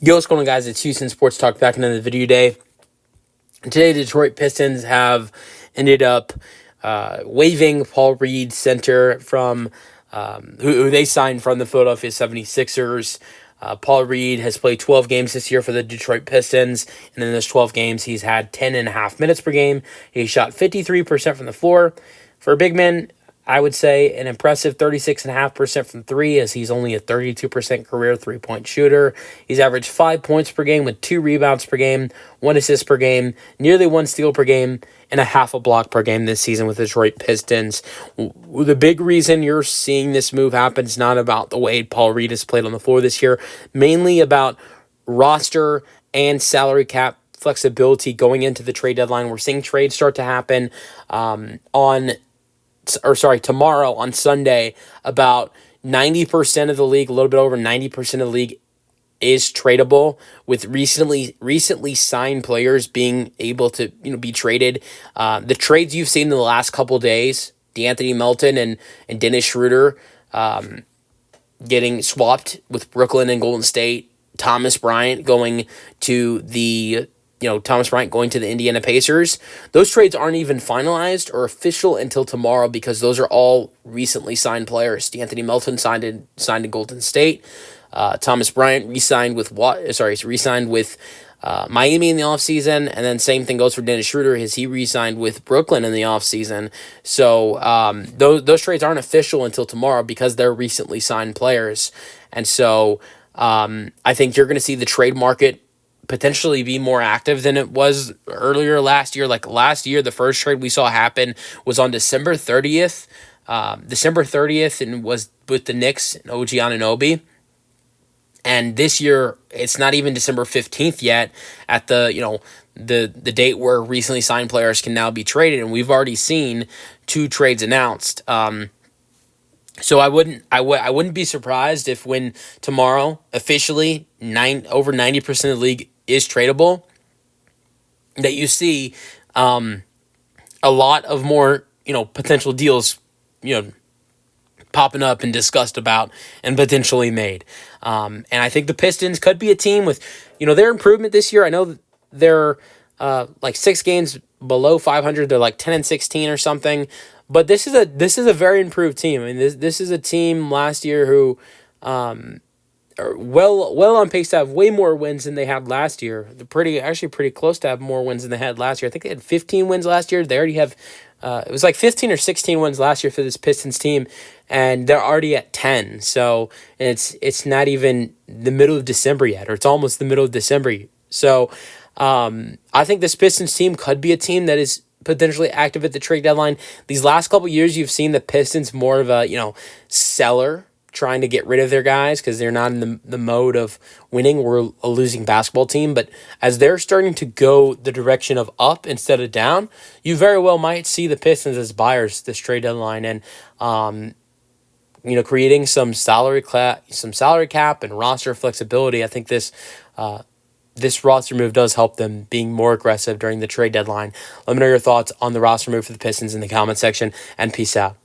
Yo, what's going on, guys? It's Houston Sports Talk back into the video day. Today, the Detroit Pistons have ended up waiving Paul Reed, center from who they signed from the Philadelphia 76ers. Paul Reed has played 12 games this year for the Detroit Pistons, and in those 12 games, he's had 10.5 minutes per game. He shot 53% from the floor. For a big man, I would say an impressive 36.5% from three, as he's only a 32% career three-point shooter. He's averaged 5 points per game with 2 rebounds per game, 1 assist per game, nearly 1 steal per game, and a half a block per game this season with the Detroit Pistons. The big reason you're seeing this move happen is not about the way Paul Reed has played on the floor this year, mainly about roster and salary cap flexibility going into the trade deadline. We're seeing trades start to happen tomorrow on Sunday. About 90% of the league, a little bit over 90% of the league is tradable, with recently signed players being able to be traded. The trades you've seen in the last couple days, DeAnthony Melton and Dennis Schroeder getting swapped with Brooklyn and Golden State, Thomas Bryant going to the Indiana Pacers. Those trades aren't even finalized or official until tomorrow, because those are all recently signed players. DeAnthony Melton signed in Golden State. Thomas Bryant re-signed with Miami in the offseason, and then same thing goes for Dennis Schroeder, as he re-signed with Brooklyn in the offseason. So those trades aren't official until tomorrow because they're recently signed players. And so I think you're going to see the trade market potentially be more active than it was earlier last year. Like last year, the first trade we saw happen was on December 30th. And was with the Knicks and OG Anunoby. And this year, it's not even December 15th yet at the date where recently signed players can now be traded, and we've already seen 2 trades announced. So I wouldn't be surprised if, when tomorrow officially over 90% of the league is tradable, that you see a lot of more potential deals popping up and discussed about and potentially made. And I think the Pistons could be a team with their improvement this year. I know they're like 6 games below 500. They're like 10-16 or something. But this is a very improved team. I mean, this is a team last year who are well on pace to have way more wins than they had last year. They're pretty close to have more wins than they had last year. I think they had 15 wins last year. They already have it was like 15 or 16 wins last year for this Pistons team, and they're already at 10. So it's not even the middle of December yet, or it's almost the middle of December. So I think this Pistons team could be a team that is potentially active at the trade deadline. These last couple years, you've seen the Pistons more of a seller, trying to get rid of their guys because they're not in the mode of winning. We're a losing basketball team. But as they're starting to go the direction of up instead of down, you very well might see the Pistons as buyers this trade deadline, and creating some salary cap and roster flexibility. I think this roster move does help them being more aggressive during the trade deadline. Let me know your thoughts on the roster move for the Pistons in the comment section, and peace out.